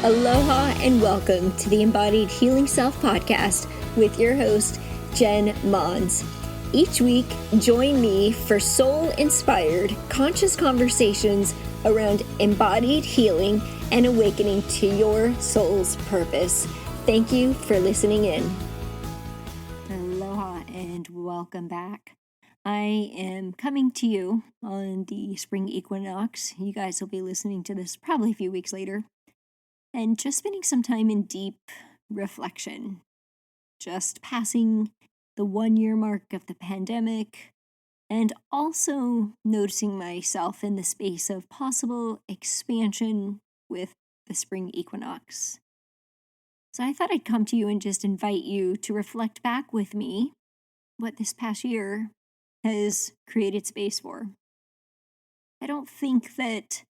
Aloha and welcome to the Embodied Healing Self podcast with your host, Jen Mons. Each week, join me for soul-inspired, conscious conversations around embodied healing and awakening to your soul's purpose. Thank you for listening in. Aloha and welcome back. I am coming to you on the spring equinox. You guys will be listening to this probably a few weeks later. And just spending some time in deep reflection, just passing the 1 year mark of the pandemic, and also noticing myself in the space of possible expansion with the spring equinox. So I thought I'd come to you and just invite you to reflect back with me what this past year has created space for. I don't think that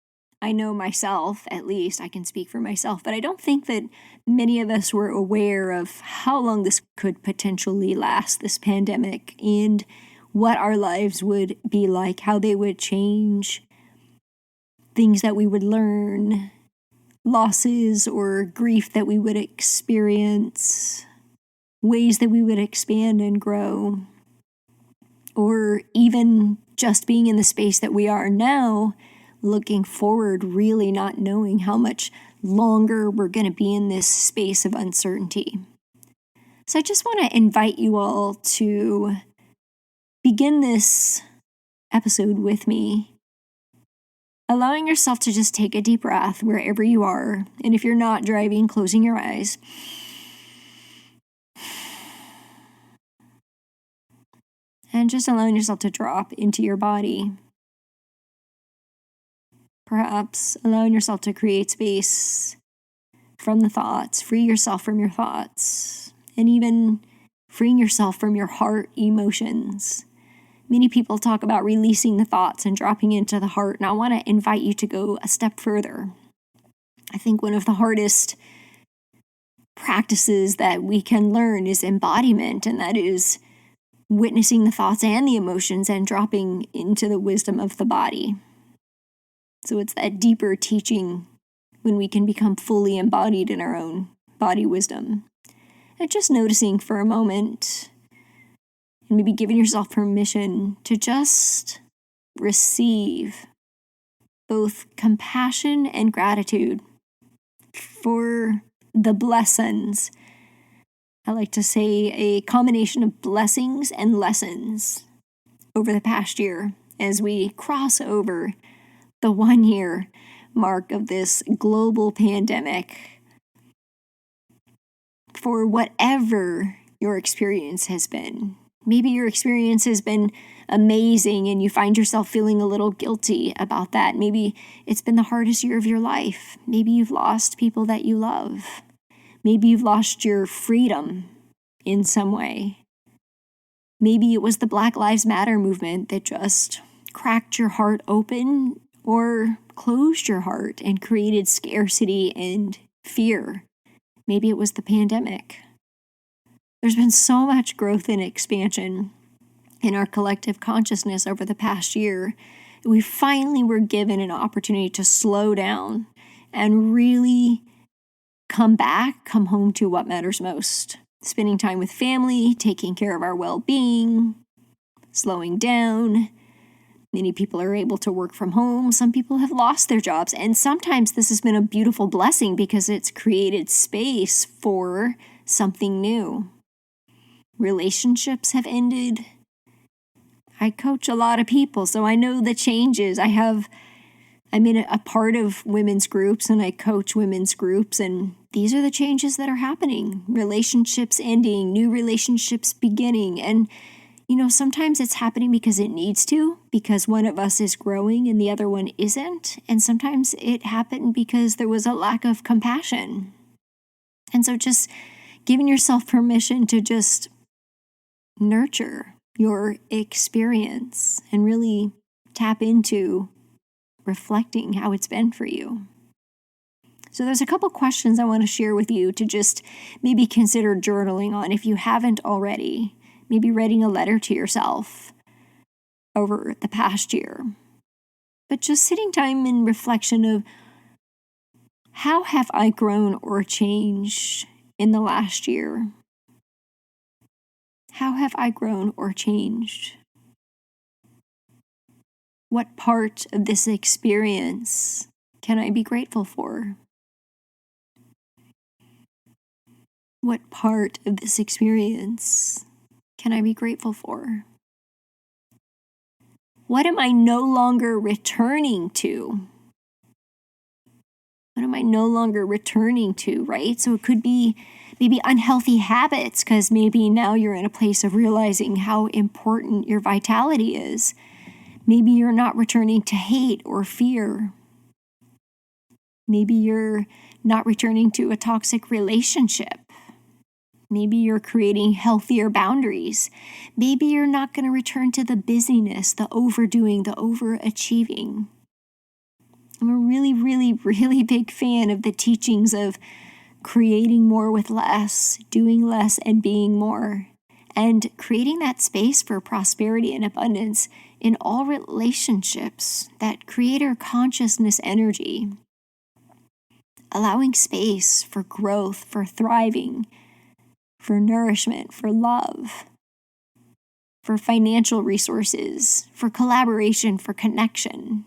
I know myself, at least I can speak for myself, but I don't think that many of us were aware of how long this could potentially last, this pandemic, and what our lives would be like, how they would change, things that we would learn, losses or grief that we would experience, ways that we would expand and grow, or even just being in the space that we are now, looking forward, really not knowing how much longer we're going to be in this space of uncertainty. So I just want to invite you all to begin this episode with me, allowing yourself to just take a deep breath wherever you are. And if you're not driving, closing your eyes. And just allowing yourself to drop into your body. Perhaps allowing yourself to create space from the thoughts, free yourself from your thoughts, and even freeing yourself from your heart emotions. Many people talk about releasing the thoughts and dropping into the heart, and I want to invite you to go a step further. I think one of the hardest practices that we can learn is embodiment, and that is witnessing the thoughts and the emotions and dropping into the wisdom of the body. So it's that deeper teaching when we can become fully embodied in our own body wisdom. And just noticing for a moment, and maybe giving yourself permission to just receive both compassion and gratitude for the blessings. I like to say a combination of blessings and lessons over the past year as we cross over the 1 year mark of this global pandemic. For whatever your experience has been, maybe your experience has been amazing and you find yourself feeling a little guilty about that. Maybe it's been the hardest year of your life. Maybe you've lost people that you love. Maybe you've lost your freedom in some way. Maybe it was the Black Lives Matter movement that just cracked your heart open or closed your heart and created scarcity and fear. Maybe it was the pandemic. There's been so much growth and expansion in our collective consciousness over the past year. We finally were given an opportunity to slow down and really come home to what matters most. Spending time with family, taking care of our well-being, slowing down. Many people are able to work from home. Some people have lost their jobs. And sometimes this has been a beautiful blessing because it's created space for something new. Relationships have ended. I coach a lot of people, so I know the changes. I'm in a part of women's groups and I coach women's groups, and these are the changes that are happening. Relationships ending, new relationships beginning. And sometimes it's happening because it needs to, because one of us is growing and the other one isn't. And sometimes it happened because there was a lack of compassion. And so just giving yourself permission to just nurture your experience and really tap into reflecting how it's been for you. So there's a couple questions I want to share with you to just maybe consider journaling on if you haven't already. Maybe writing a letter to yourself over the past year. But just sitting time in reflection of How have I grown or changed in the last year? How have I grown or changed? What part of this experience can I be grateful for? What part of this experience can I be grateful for? What am I no longer returning to? What am I no longer returning to, right? So it could be maybe unhealthy habits, because maybe now you're in a place of realizing how important your vitality is. Maybe you're not returning to hate or fear. Maybe you're not returning to a toxic relationship. Maybe you're creating healthier boundaries. Maybe you're not going to return to the busyness, the overdoing, the overachieving. I'm a really, really, really big fan of the teachings of creating more with less, doing less and being more, and creating that space for prosperity and abundance in all relationships, that creator consciousness energy, allowing space for growth, for thriving, for nourishment, for love, for financial resources, for collaboration, for connection.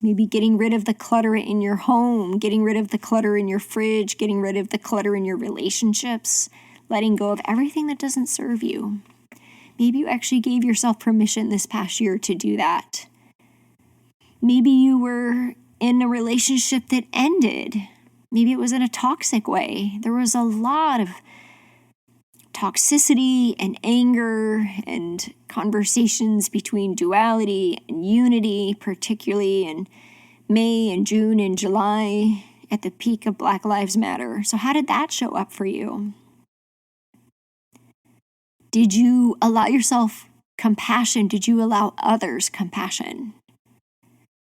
Maybe getting rid of the clutter in your home, getting rid of the clutter in your fridge, getting rid of the clutter in your relationships, letting go of everything that doesn't serve you. Maybe you actually gave yourself permission this past year to do that. Maybe you were in a relationship that ended. Maybe it was in a toxic way. There was a lot of toxicity and anger and conversations between duality and unity, particularly in May and June and July at the peak of Black Lives Matter. So how did that show up for you? Did you allow yourself compassion? Did you allow others compassion?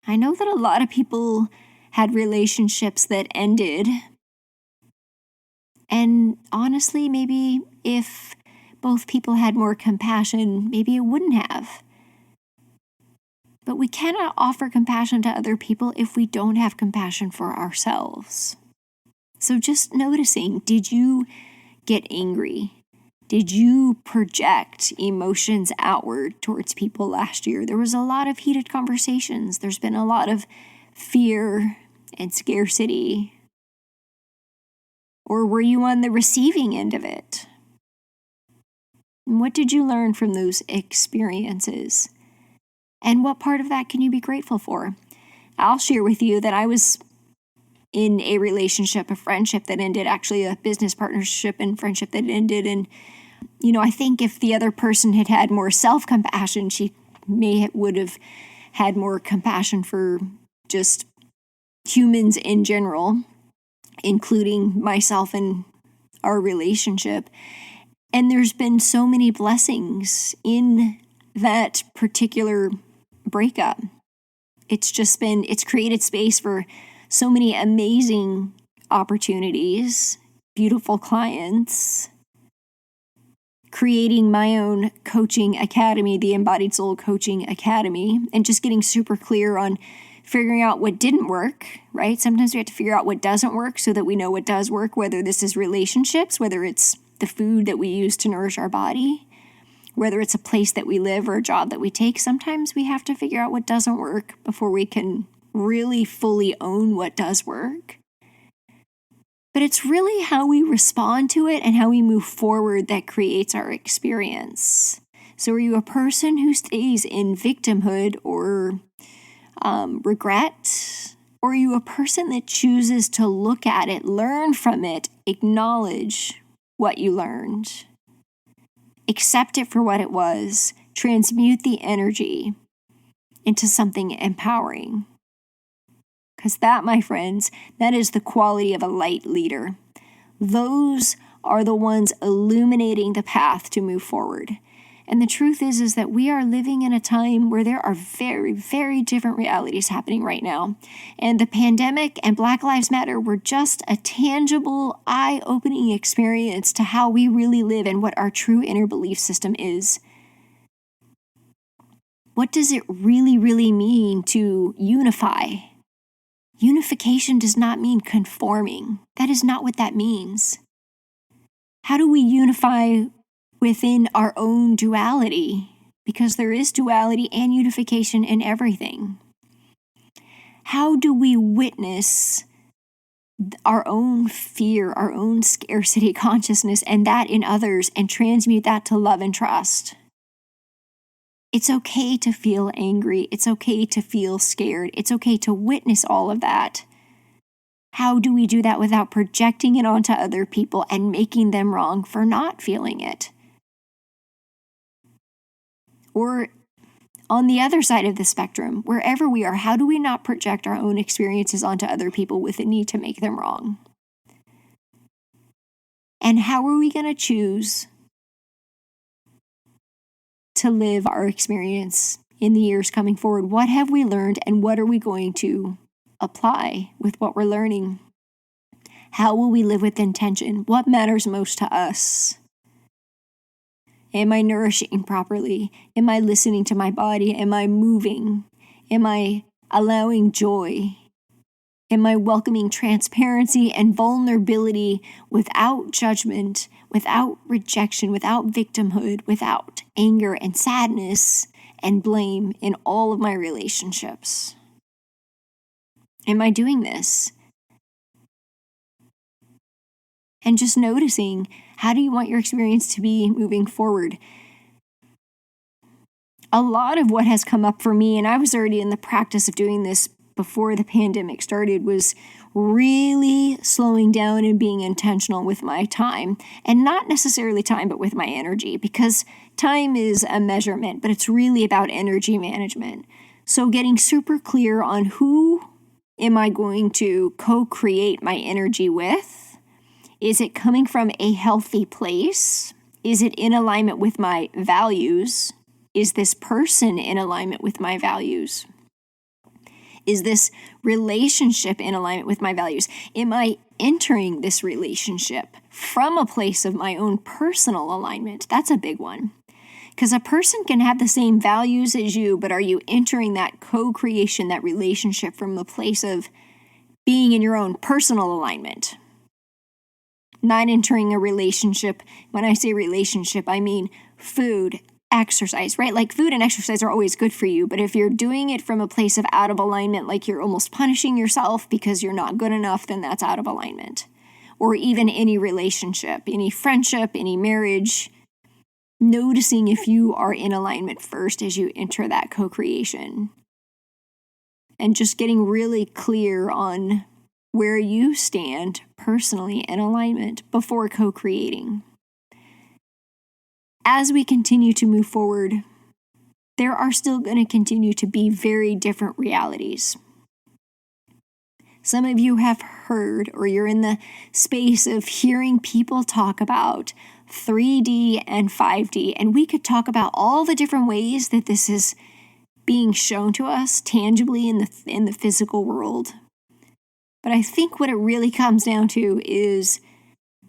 I know that a lot of people had relationships that ended. And honestly, maybe if both people had more compassion, maybe it wouldn't have. But we cannot offer compassion to other people if we don't have compassion for ourselves. So just noticing, did you get angry? Did you project emotions outward towards people last year? There was a lot of heated conversations. There's been a lot of fear and scarcity. Or were you on the receiving end of it? And what did you learn from those experiences? And what part of that can you be grateful for? I'll share with you that I was in a relationship, a friendship that ended, actually a business partnership and friendship that ended. And, I think if the other person had had more self-compassion, she would have had more compassion for just humans in general, including myself and our relationship. And there's been so many blessings in that particular breakup. It's created space for so many amazing opportunities, beautiful clients, creating my own coaching academy, the Embodied Soul Coaching Academy, and just getting super clear on figuring out what didn't work, right? Sometimes we have to figure out what doesn't work so that we know what does work, whether this is relationships, whether it's the food that we use to nourish our body, whether it's a place that we live or a job that we take. Sometimes we have to figure out what doesn't work before we can really fully own what does work. But it's really how we respond to it and how we move forward that creates our experience. So are you a person who stays in victimhood or regret? Or are you a person that chooses to look at it, learn from it, acknowledge what you learned, accept it for what it was, transmute the energy into something empowering? Because that, my friends, that is the quality of a light leader. Those are the ones illuminating the path to move forward. And the truth is that we are living in a time where there are very, very different realities happening right now. And the pandemic and Black Lives Matter were just a tangible, eye-opening experience to how we really live and what our true inner belief system is. What does it really, really mean to unify? Unification does not mean conforming. That is not what that means. How do we unify within our own duality? Because there is duality and unification in everything. How do we witness our own fear, our own scarcity consciousness, and that in others, and transmute that to love and trust? It's okay to feel angry. It's okay to feel scared. It's okay to witness all of that. How do we do that without projecting it onto other people and making them wrong for not feeling it? Or on the other side of the spectrum, wherever we are, how do we not project our own experiences onto other people with the need to make them wrong? And how are we going to choose to live our experience in the years coming forward? What have we learned, and what are we going to apply with what we're learning? How will we live with intention? What matters most to us? Am I nourishing properly? Am I listening to my body? Am I moving? Am I allowing joy? Am I welcoming transparency and vulnerability without judgment, without rejection, without victimhood, without anger and sadness and blame in all of my relationships? Am I doing this? And just noticing, how do you want your experience to be moving forward? A lot of what has come up for me, and I was already in the practice of doing this before the pandemic started, was really slowing down and being intentional with my time. And not necessarily time, but with my energy, because time is a measurement, but it's really about energy management. So getting super clear on who am I going to co-create my energy with? Is it coming from a healthy place? Is it in alignment with my values? Is this person in alignment with my values? Is this relationship in alignment with my values? Am I entering this relationship from a place of my own personal alignment? That's a big one. Because a person can have the same values as you, but are you entering that co-creation, that relationship from a place of being in your own personal alignment? Not entering a relationship. When I say relationship, I mean food, exercise, right? Like food and exercise are always good for you, but if you're doing it from a place of out of alignment, like you're almost punishing yourself because you're not good enough, then that's out of alignment. Or even any relationship, any friendship, any marriage, noticing if you are in alignment first as you enter that co-creation. And just getting really clear on where you stand personally in alignment before co-creating. As we continue to move forward, there are still going to continue to be very different realities. Some of you have heard, or you're in the space of hearing people talk about 3D and 5D, and we could talk about all the different ways that this is being shown to us tangibly in the physical world. But I think what it really comes down to is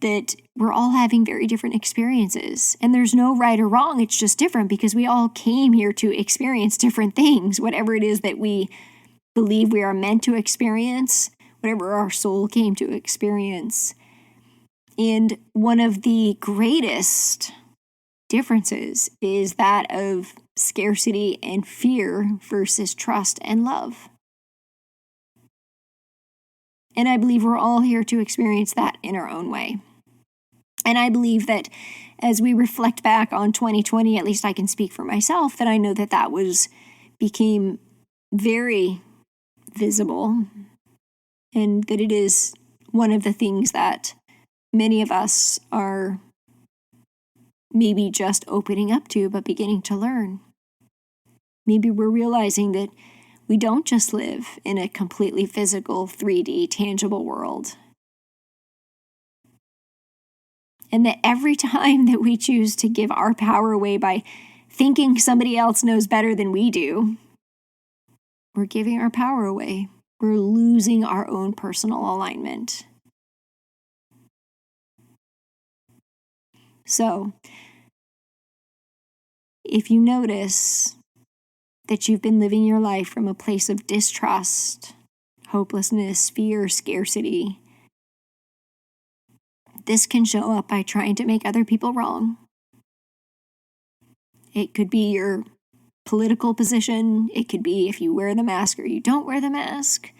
that we're all having very different experiences. And there's no right or wrong. It's just different because we all came here to experience different things, whatever it is that we believe we are meant to experience, whatever our soul came to experience. And one of the greatest differences is that of scarcity and fear versus trust and love. And I believe we're all here to experience that in our own way. And I believe that as we reflect back on 2020, at least I can speak for myself, that I know that became very visible, and that it is one of the things that many of us are maybe just opening up to, but beginning to learn. Maybe we're realizing that we don't just live in a completely physical, 3D, tangible world. And that every time that we choose to give our power away by thinking somebody else knows better than we do, we're giving our power away. We're losing our own personal alignment. So, if you notice that you've been living your life from a place of distrust, hopelessness, fear, scarcity. This can show up by trying to make other people wrong. It could be your political position. It could be if you wear the mask or you don't wear the mask.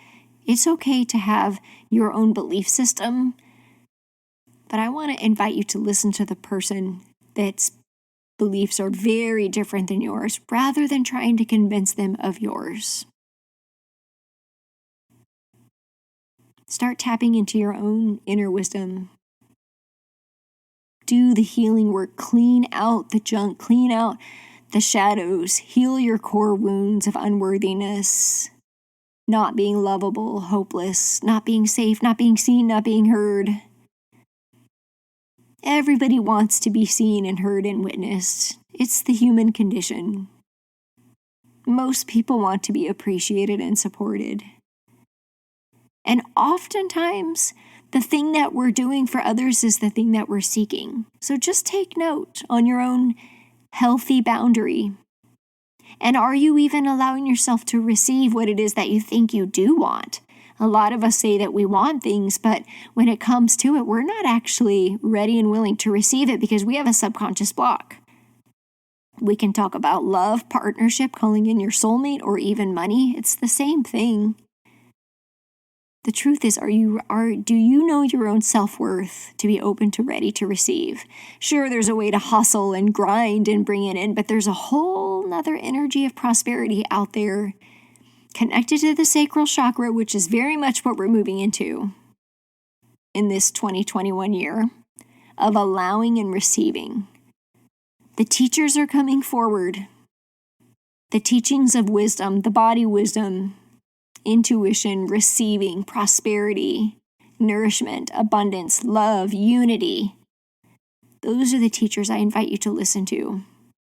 It's okay to have your own belief system, but I want to invite you to listen to the person that's beliefs are very different than yours, rather than trying to convince them of yours. Start tapping into your own inner wisdom. Do the healing work. Clean out the junk. Clean out the shadows. Heal your core wounds of unworthiness, not being lovable, hopeless, not being safe, not being seen, not being heard. Everybody wants to be seen and heard and witnessed. It's the human condition. Most people want to be appreciated and supported. And oftentimes, the thing that we're doing for others is the thing that we're seeking. So just take note on your own healthy boundary. And are you even allowing yourself to receive what it is that you think you do want? A lot of us say that we want things, but when it comes to it, we're not actually ready and willing to receive it because we have a subconscious block. We can talk about love, partnership, calling in your soulmate, or even money. It's the same thing. The truth is, do you know your own self-worth to be open to ready to receive? Sure, there's a way to hustle and grind and bring it in, but there's a whole nother energy of prosperity out there connected to the sacral chakra, which is very much what we're moving into in this 2021 year of allowing and receiving. The teachers are coming forward. The teachings of wisdom, the body wisdom, intuition, receiving, prosperity, nourishment, abundance, love, unity. Those are the teachers I invite you to listen to.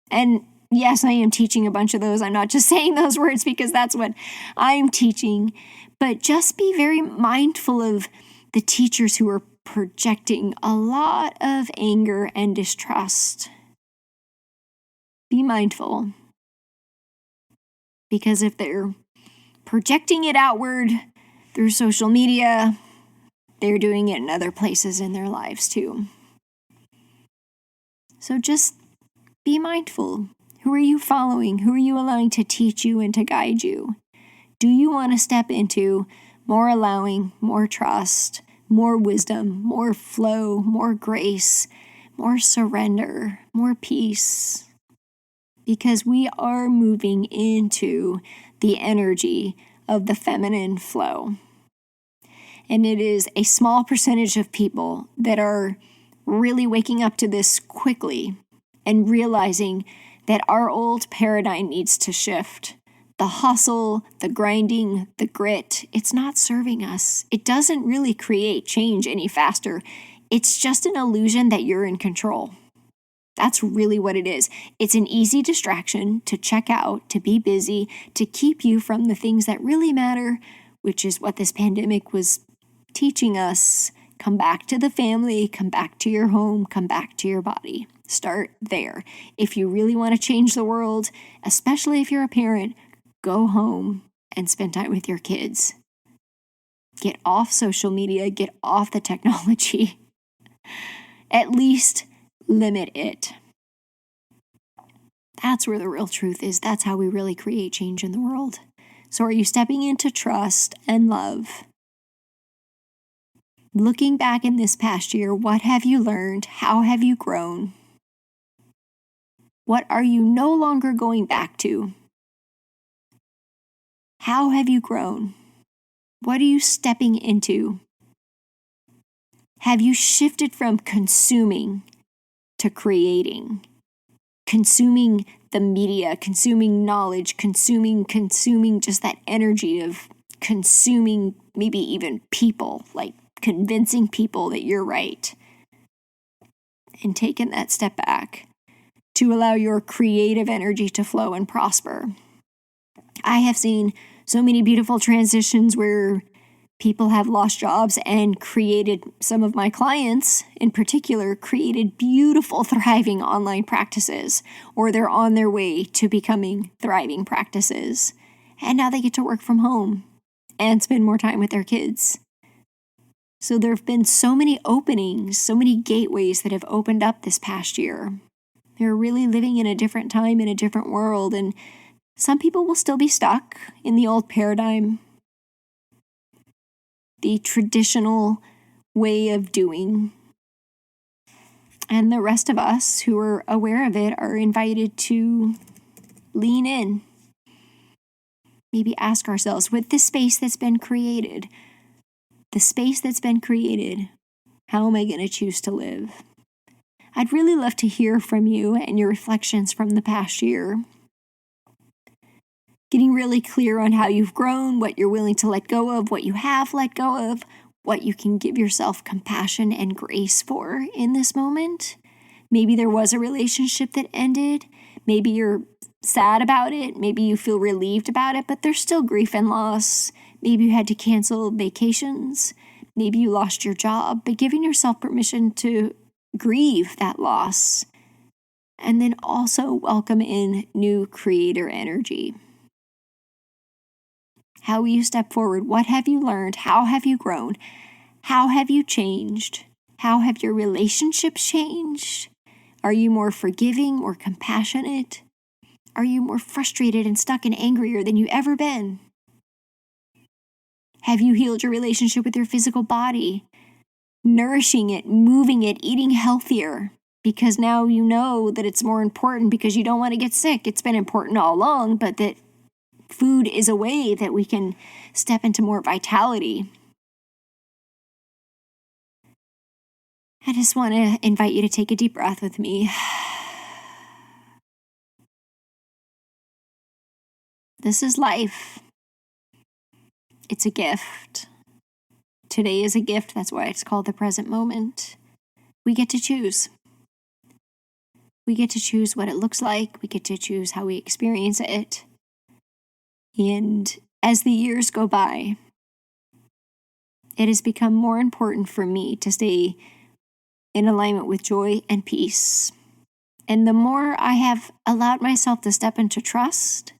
And yes, I am teaching a bunch of those. I'm not just saying those words because that's what I'm teaching. But just be very mindful of the teachers who are projecting a lot of anger and distrust. Be mindful. Because if they're projecting it outward through social media, they're doing it in other places in their lives too. So just be mindful. Who are you following? Who are you allowing to teach you and to guide you? Do you want to step into more allowing, more trust, more wisdom, more flow, more grace, more surrender, more peace? Because we are moving into the energy of the feminine flow. And it is a small percentage of people that are really waking up to this quickly and realizing that our old paradigm needs to shift. The hustle, the grinding, the grit, it's not serving us. It doesn't really create change any faster. It's just an illusion that you're in control. That's really what it is. It's an easy distraction to check out, to be busy, to keep you from the things that really matter, which is what this pandemic was teaching us. Come back to the family, come back to your home, come back to your body. Start there. If you really want to change the world, especially if you're a parent, go home and spend time with your kids. Get off social media, get off the technology. At least limit it. That's where the real truth is. That's how we really create change in the world. So are you stepping into trust and love? Looking back in this past year, what have you learned? How have you grown? What are you no longer going back to? How have you grown? What are you stepping into? Have you shifted from consuming to creating? Consuming the media, consuming knowledge, consuming just that energy of consuming maybe even people, like convincing people that you're right. And taking that step back to allow your creative energy to flow and prosper. I have seen so many beautiful transitions where people have lost jobs and created, some of my clients in particular, created beautiful, thriving online practices, or they're on their way to becoming thriving practices. And now they get to work from home and spend more time with their kids. So there have been so many openings, so many gateways that have opened up this past year. They're really living in a different time, in a different world, and some people will still be stuck in the old paradigm, the traditional way of doing. And the rest of us who are aware of it are invited to lean in. Maybe ask ourselves, with the space that's been created, how am I going to choose to live? I'd really love to hear from you and your reflections from the past year. Getting really clear on how you've grown, what you're willing to let go of, what you have let go of, what you can give yourself compassion and grace for in this moment. Maybe there was a relationship that ended. Maybe you're sad about it. Maybe you feel relieved about it, but there's still grief and loss. Maybe you had to cancel vacations. Maybe you lost your job, but giving yourself permission to grieve that loss and then also welcome in new creator energy. How will you step forward? What have you learned? How have you grown? How have you changed? How have your relationships changed? Are you more forgiving, more compassionate? Are you more frustrated and stuck and angrier than you've ever been? Have you healed your relationship with your physical body? Nourishing it, moving it, eating healthier, because now you know that it's more important because you don't want to get sick. It's been important all along, but that food is a way that we can step into more vitality. I just want to invite you to take a deep breath with me. This is life. It's a gift. Today is a gift. That's why it's called the present moment. We get to choose. We get to choose what it looks like. We get to choose how we experience it. And as the years go by, it has become more important for me to stay in alignment with joy and peace. And the more I have allowed myself to step into trust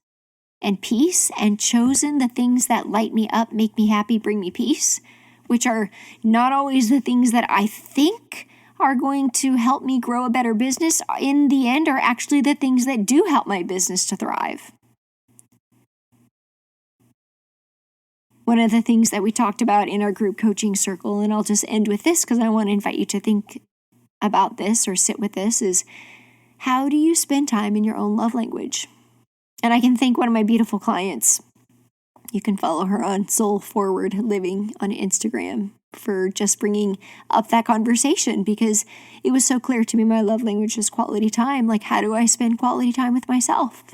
and peace and chosen the things that light me up, make me happy, bring me peace, which are not always the things that I think are going to help me grow a better business, in the end are actually the things that do help my business to thrive. One of the things that we talked about in our group coaching circle, and I'll just end with this because I want to invite you to think about this or sit with this, is how do you spend time in your own love language? And I can thank one of my beautiful clients. You can follow her on Soul Forward Living on Instagram for just bringing up that conversation, because it was so clear to me my love language is quality time. Like, how do I spend quality time with myself?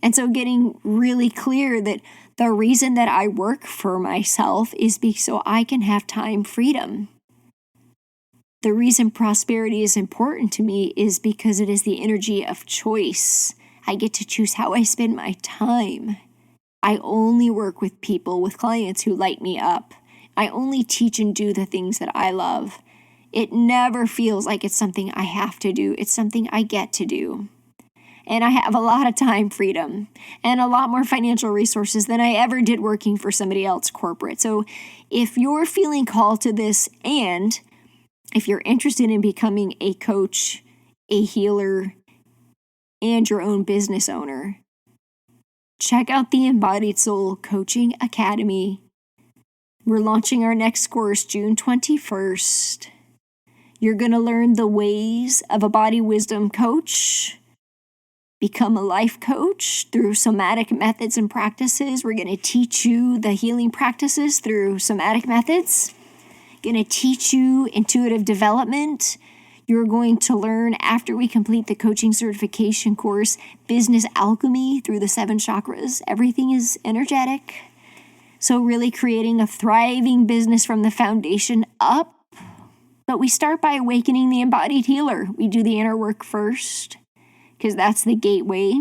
And so getting really clear that the reason that I work for myself is so I can have time freedom. The reason prosperity is important to me is because it is the energy of choice. I get to choose how I spend my time. I only work with people, with clients who light me up. I only teach and do the things that I love. It never feels like it's something I have to do. It's something I get to do. And I have a lot of time freedom and a lot more financial resources than I ever did working for somebody else corporate. So if you're feeling called to this, and if you're interested in becoming a coach, a healer, and your own business owner, check out the Embodied Soul Coaching Academy. We're launching our next course June 21st. You're going to learn the ways of a body wisdom coach, become a life coach through somatic methods and practices. We're going to teach you the healing practices through somatic methods. Going to teach you intuitive development. You're going to learn, after we complete the coaching certification course, business alchemy through the 7 chakras. Everything is energetic. So really creating a thriving business from the foundation up. But we start by awakening the embodied healer. We do the inner work first, because that's the gateway,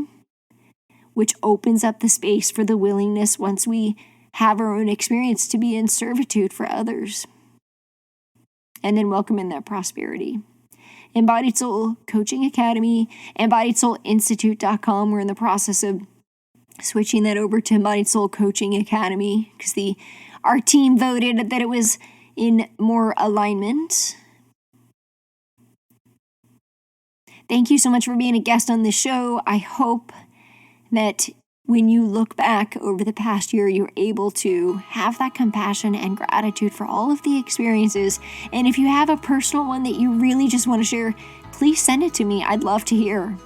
which opens up the space for the willingness, once we have our own experience, to be in servitude for others. And then welcome in that prosperity. Embodied Soul Coaching Academy, EmbodiedSoulInstitute.com. We're in the process of switching that over to Mind Soul Coaching Academy because our team voted that it was in more alignment. Thank you so much for being a guest on the show. I hope that when you look back over the past year, you're able to have that compassion and gratitude for all of the experiences. And if you have a personal one that you really just want to share, please send it to me. I'd love to hear.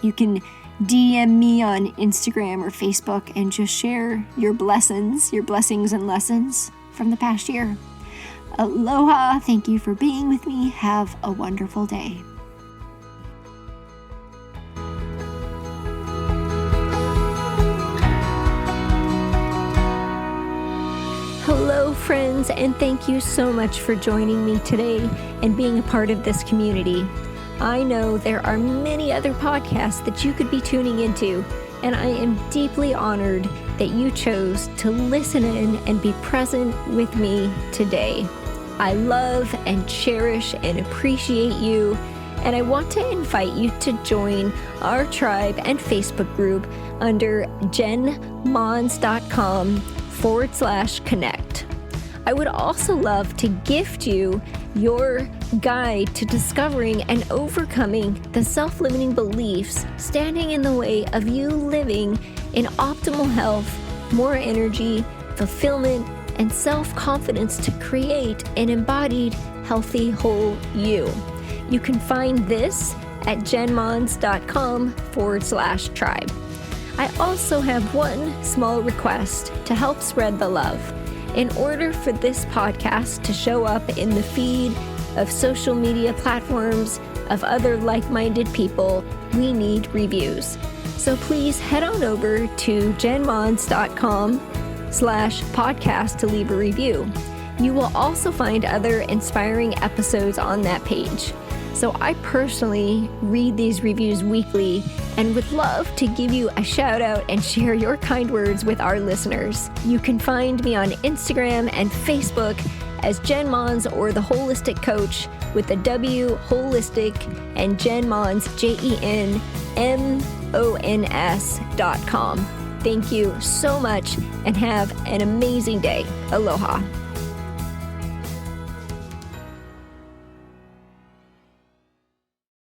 You can DM me on Instagram or Facebook and just share your blessings and lessons from the past year. Aloha. Thank you for being with me. Have a wonderful day. Hello, friends, and thank you so much for joining me today and being a part of this community. I know there are many other podcasts that you could be tuning into, and I am deeply honored that you chose to listen in and be present with me today. I love and cherish and appreciate you, and I want to invite you to join our tribe and Facebook group under jenmons.com/connect. I would also love to gift you your guide to discovering and overcoming the self-limiting beliefs standing in the way of you living in optimal health, more energy, fulfillment, and self-confidence to create an embodied, healthy, whole you. You can find this at jenmons.com/tribe. I also have one small request to help spread the love. In order for this podcast to show up in the feed of social media platforms of other like-minded people, we need reviews. So please head on over to jenmons.com/podcast to leave a review. You will also find other inspiring episodes on that page. So I personally read these reviews weekly and would love to give you a shout out and share your kind words with our listeners. You can find me on Instagram and Facebook as Jen Mons or The Holistic Coach with the W Holistic and Jen Mons, JenMons.com. Thank you so much and have an amazing day. Aloha.